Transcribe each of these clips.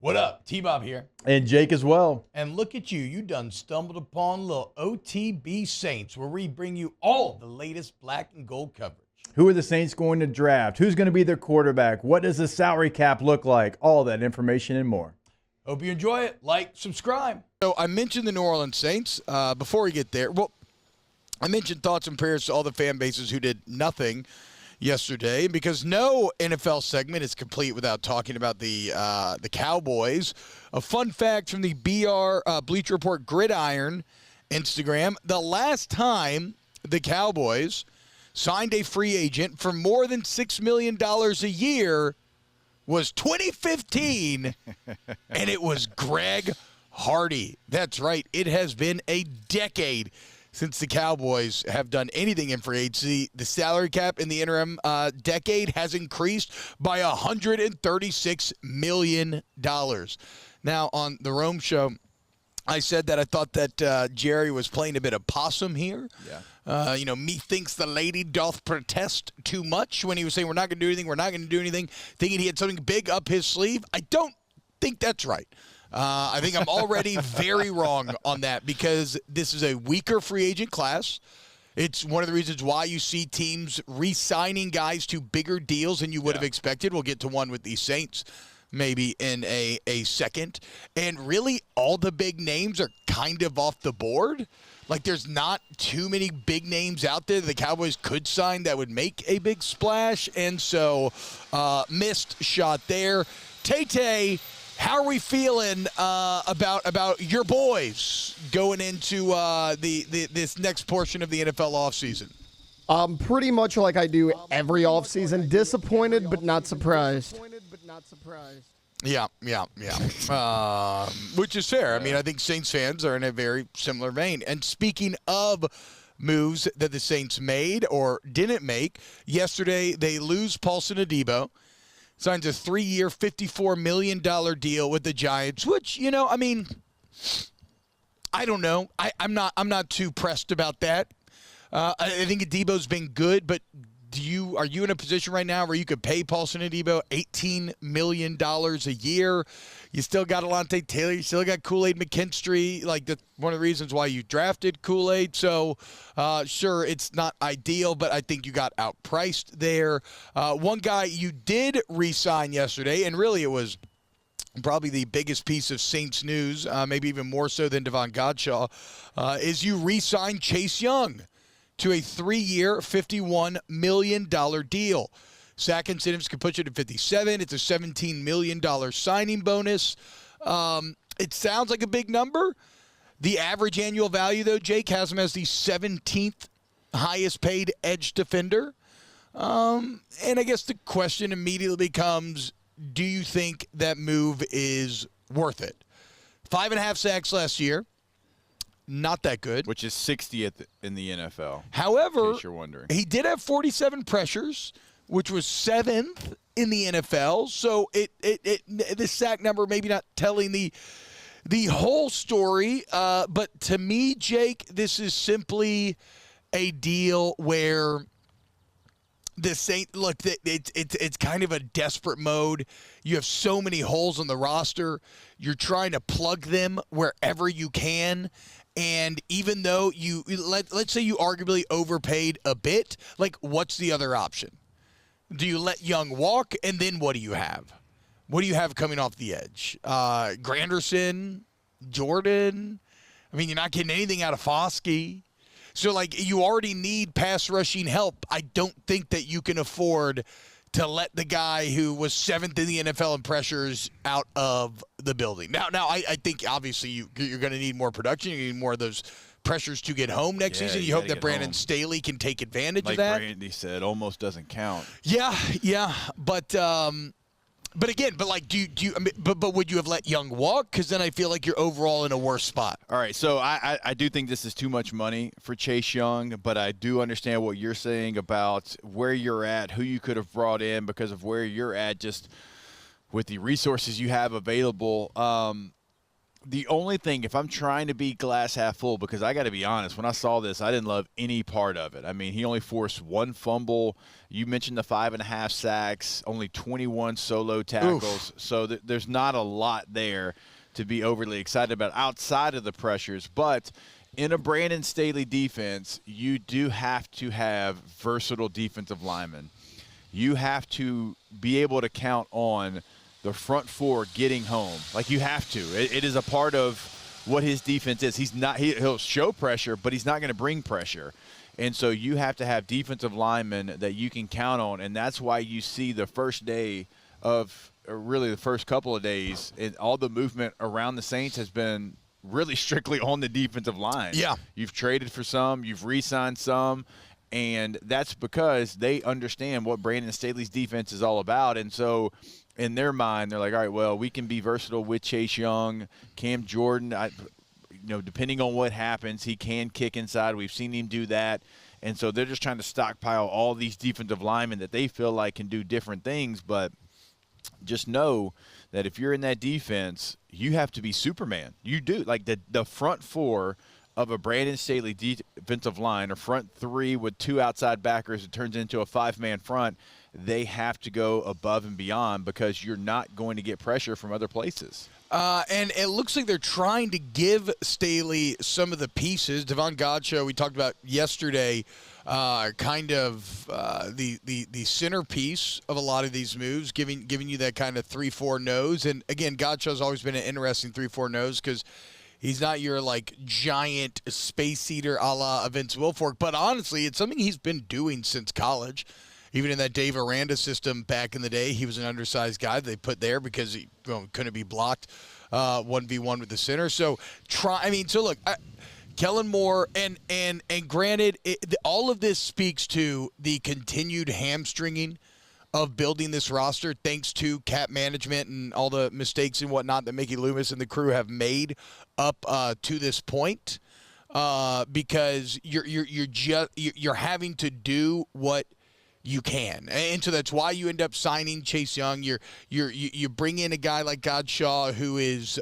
What up? T-Bob here. And Jake as well. And look at you. You done stumbled upon little OTB Saints, where we bring you all the latest black and gold coverage. Who are the Saints going to draft? Who's going to be their quarterback? What does the salary cap look like? All that information and more. Hope you enjoy it. Like, subscribe. So I mentioned the New Orleans Saints before we get there. Well, I mentioned thoughts and prayers to all the fan bases who did nothing yesterday, because no NFL segment is complete without talking about the Cowboys. A fun fact from the Bleacher Report Gridiron Instagram: the last time the Cowboys signed a free agent for more than $6 million a year was 2015, and it was Greg Hardy. That's right. It has been a decade since the Cowboys have done anything in free agency. The salary cap in the interim decade has increased by $136 million. Now, on the Rome show, I said that I thought that Jerry was playing a bit of possum here. Yeah. Methinks the lady doth protest too much, when he was saying we're not going to do anything, thinking he had something big up his sleeve. I don't think that's right. I think I'm already very wrong on that, because this is a weaker free agent class. It's one of the reasons why you see teams re-signing guys to bigger deals than you would have expected. We'll get to one with the Saints maybe in a second. And really, all the big names are kind of off the board. Like, there's not too many big names out there that the Cowboys could sign that would make a big splash. And so, missed shot there. Tay-Tay, how are we feeling about your boys going into this next portion of the NFL offseason? Pretty much like I do every offseason. Disappointed, but not surprised. Yeah. Which is fair. I mean, I think Saints fans are in a very similar vein. And speaking of moves that the Saints made or didn't make, yesterday they lose Paulson Adebo, signs a 3-year, $54 million deal with the Giants, which, I don't know. I'm not too pressed about that. I think Adebo's been good, but are you in a position right now where you could pay Paulson Adebo $18 million a year? You still got Alontae Taylor. You still got Kool-Aid McKinstry. Like, that's one of the reasons why you drafted Kool-Aid. So, sure, it's not ideal, but I think you got outpriced there. One guy you did re-sign yesterday, and really it was probably the biggest piece of Saints news, maybe even more so than Devon Godshaw, is you re-signed Chase Young to a 3-year, $51 million deal. Sack incentives could put you to 57. It's a $17 million signing bonus. It sounds like a big number. The average annual value, though, Jake, has him as the 17th highest paid edge defender. And I guess the question immediately becomes, do you think that move is worth it? 5.5 sacks last year. Not that good. Which is 60th in the NFL. However, in case you're wondering, he did have 47 pressures, which was 7th in the NFL. So the sack number maybe not telling the whole story. But to me, Jake, this is simply a deal where the Saints, look, it's kind of a desperate mode. You have so many holes on the roster. You're trying to plug them wherever you can. And even though let's say you arguably overpaid a bit, like, what's the other option? Do you let Young walk, and then what do you have? What do you have coming off the edge? Granderson, Jordan. I mean, you're not getting anything out of Foskey. So, like, you already need pass rushing help. I don't think that you can afford to let the guy who was 7th in the NFL in pressures out of the building. Now, I think obviously you're going to need more production. You need more of those pressures to get home next season. You hope that Brandon Staley can take advantage of that. Like Brandy said, almost doesn't count. Yeah, but again, but would you have let Young walk? Because then I feel like you're overall in a worse spot. All right, so I do think this is too much money for Chase Young, but I do understand what you're saying about where you're at, who you could have brought in because of where you're at, just with the resources you have available. The only thing, if I'm trying to be glass half full, because I got to be honest, when I saw this, I didn't love any part of it. I mean, he only forced one fumble. You mentioned the 5.5 sacks, only 21 solo tackles. So there's not a lot there to be overly excited about outside of the pressures. But in a Brandon Staley defense, you do have to have versatile defensive linemen. You have to be able to count on the front four getting home. Like, you have to. It is a part of what his defense is. He'll show pressure, but he's not going to bring pressure. And so you have to have defensive linemen that you can count on, and that's why you see the first day of, or really the first couple of days, all the movement around the Saints has been really strictly on the defensive line. Yeah. You've traded for some, you've re-signed some, and that's because they understand what Brandon Staley's defense is all about. And so in their mind, they're like, all right, well, we can be versatile with Chase Young, Cam Jordan. Depending on what happens, he can kick inside. We've seen him do that. And so they're just trying to stockpile all these defensive linemen that they feel like can do different things. But just know that if you're in that defense, you have to be Superman. You do. Like the front four of a Brandon Staley defensive line, or front three with two outside backers, it turns into a five-man front. They have to go above and beyond because you're not going to get pressure from other places. And it looks like they're trying to give Staley some of the pieces. Devon Godchaux, we talked about yesterday, kind of the centerpiece of a lot of these moves, giving you that kind of 3-4 nose. And again, Godchaux's always been an interesting 3-4 nose because he's not your like giant space eater a la Vince Wilfork, but honestly, it's something he's been doing since college. Even in that Dave Aranda system back in the day, he was an undersized guy they put there because he couldn't be blocked 1v1 with the center. So look, Kellen Moore, and granted, all of this speaks to the continued hamstringing of building this roster, thanks to cap management and all the mistakes and whatnot that Mickey Loomis and the crew have made up to this point, because you're having to do what you can, and so that's why you end up signing Chase Young. You bring in a guy like Godchaux, who is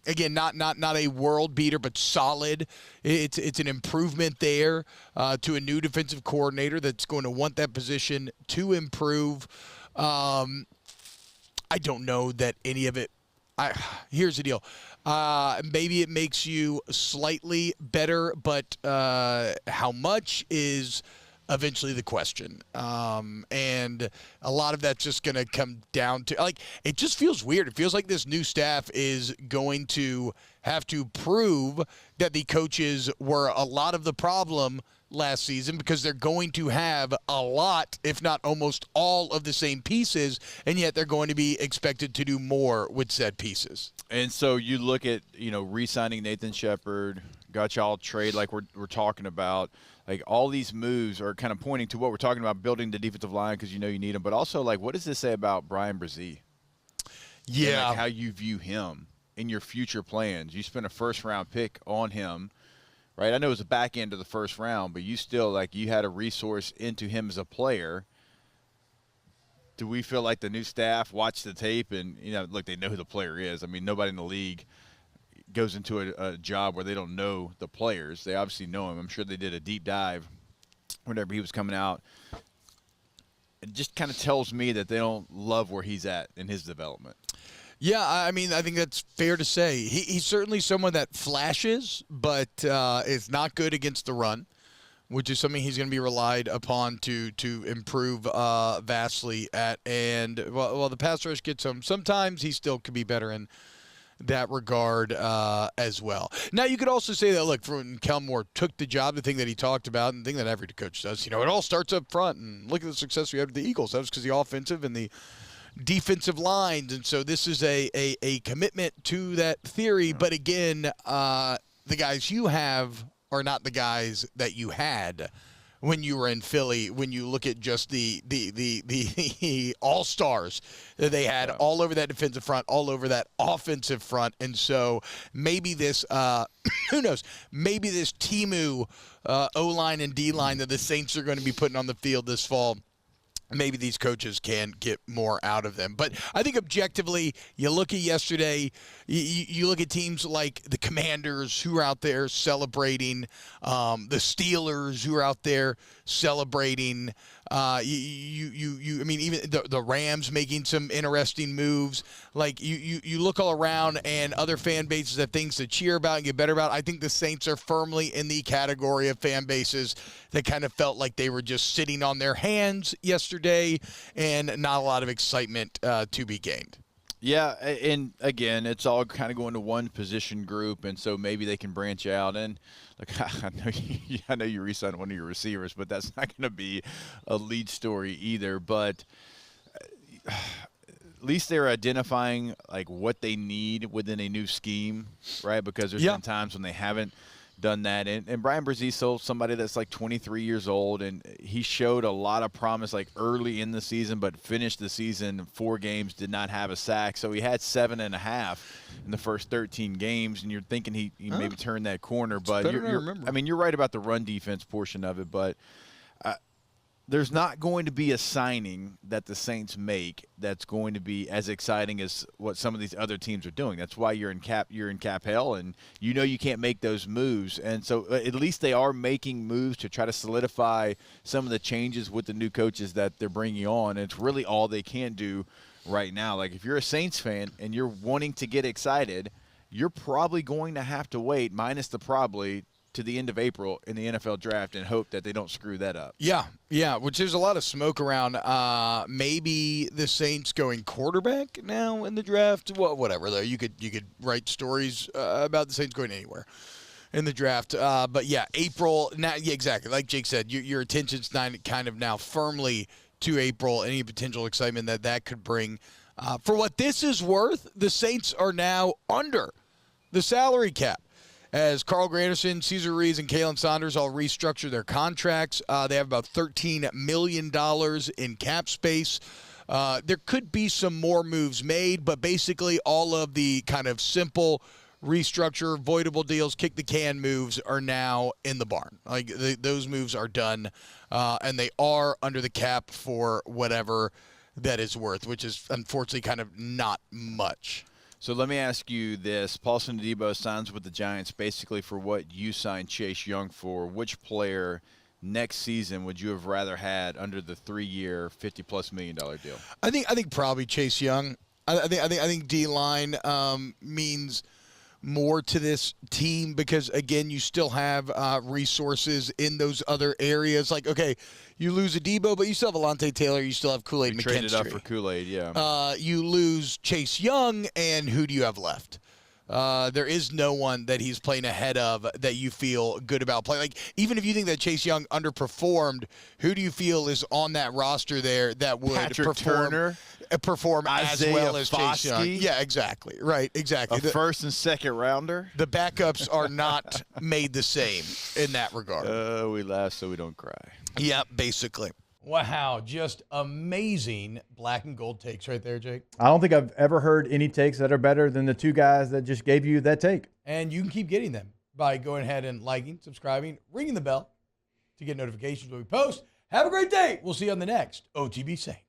again not a world beater, but solid. It's an improvement there to a new defensive coordinator that's going to want that position to improve. I don't know that any of it. Here's the deal. Maybe it makes you slightly better, but how much is eventually the question. And a lot of that's just going to come down to, like, it just feels weird. It feels like this new staff is going to have to prove that the coaches were a lot of the problem last season, because they're going to have a lot, if not almost all, of the same pieces, and yet they're going to be expected to do more with said pieces. And so you look at, re-signing Nathan Shepard, Godchaux trade like we're talking about. Like, all these moves are kind of pointing to what we're talking about, building the defensive line because you need them. But also, like, what does this say about Brian Brzee? Yeah. And, like, how you view him in your future plans. You spent a first-round pick on him, right? I know it was the back end of the first round, but you still, like, you had a resource into him as a player. Do we feel like the new staff watched the tape and, look, they know who the player is? I mean, nobody in the league goes into a job where they don't know the players. They obviously know him. I'm sure they did a deep dive whenever he was coming out. It just kind of tells me that they don't love where he's at in his development. Yeah, I mean, I think that's fair to say. He's certainly someone that flashes, but is not good against the run, which is something he's going to be relied upon to improve vastly at. And while the pass rush gets him, sometimes he still could be better in that regard as well. Now, you could also say that, look, when Kellen Moore took the job, the thing that he talked about, and the thing that every coach does, it all starts up front. And look at the success we had with the Eagles. That was because the offensive and the defensive lines. And so this is a commitment to that theory. But again, the guys you have are not the guys that you had when you were in Philly, when you look at just the all-stars that they had all over that defensive front, all over that offensive front. And so maybe this, who knows, maybe this Timu O-line and D-line that the Saints are going to be putting on the field this fall maybe these coaches can get more out of them. But I think objectively, you look at yesterday, you look at teams like the Commanders who are out there celebrating, the Steelers who are out there celebrating. I mean, even the Rams making some interesting moves. Like you look all around, and other fan bases have things to cheer about and get better about. I think the Saints are firmly in the category of fan bases that kind of felt like they were just sitting on their hands yesterday, and not a lot of excitement to be gained. Yeah, and again, it's all kind of going to one position group, and so maybe they can branch out. And look, I know you re-signed one of your receivers, but that's not going to be a lead story either. But at least they're identifying like what they need within a new scheme, right? Because there's been times when they haven't done that. And Brian Brzezil, somebody that's like 23 years old, and he showed a lot of promise like early in the season, but finished the season 4 games, did not have a sack. So he had 7.5 in the first 13 games, and you're thinking he maybe turned that corner. But you're right about the run defense portion of it, but there's not going to be a signing that the Saints make that's going to be as exciting as what some of these other teams are doing. That's why you're in cap hell, and you can't make those moves. And so at least they are making moves to try to solidify some of the changes with the new coaches that they're bringing on. And it's really all they can do right now. Like if you're a Saints fan and you're wanting to get excited, you're probably going to have to wait, minus the probably, to the end of April in the NFL draft and hope that they don't screw that up. Yeah, which there's a lot of smoke around. Maybe the Saints going quarterback now in the draft. Well, whatever though. You could write stories about the Saints going anywhere in the draft. But yeah, April. Now, yeah, exactly. Like Jake said, your attention's kind of now firmly to April. Any potential excitement that could bring. For what this is worth, the Saints are now under the salary cap, as Carl Granderson, Cesar Ruiz, and Kalen Saunders all restructure their contracts. They have about $13 million in cap space. There could be some more moves made, but basically all of the kind of simple restructure, voidable deals, kick the can moves are now in the barn. Like those moves are done, and they are under the cap for whatever that is worth, which is unfortunately kind of not much. So let me ask you this. Paulson Adebo signs with the Giants basically for what you signed Chase Young for. Which player next season would you have rather had under the 3-year, $50+ million deal? I think probably Chase Young. I think D-line means more to this team because, again, you still have resources in those other areas. Like, okay, you lose Adebo, but you still have Alontae Taylor. You still have Kool-Aid McKinstry. Traded up for Kool-Aid, yeah. You lose Chase Young, and who do you have left? There is no one that he's playing ahead of that you feel good about playing. Like, even if you think that Chase Young underperformed, who do you feel is on that roster there that would perform as well as Chase Young? Yeah, exactly. Right, exactly. A first and second rounder? The backups are not made the same in that regard. We laugh so we don't cry. Yeah, basically. Wow, just amazing black and gold takes right there, Jake. I don't think I've ever heard any takes that are better than the two guys that just gave you that take. And you can keep getting them by going ahead and liking, subscribing, ringing the bell to get notifications when we post. Have a great day. We'll see you on the next OTB Saints.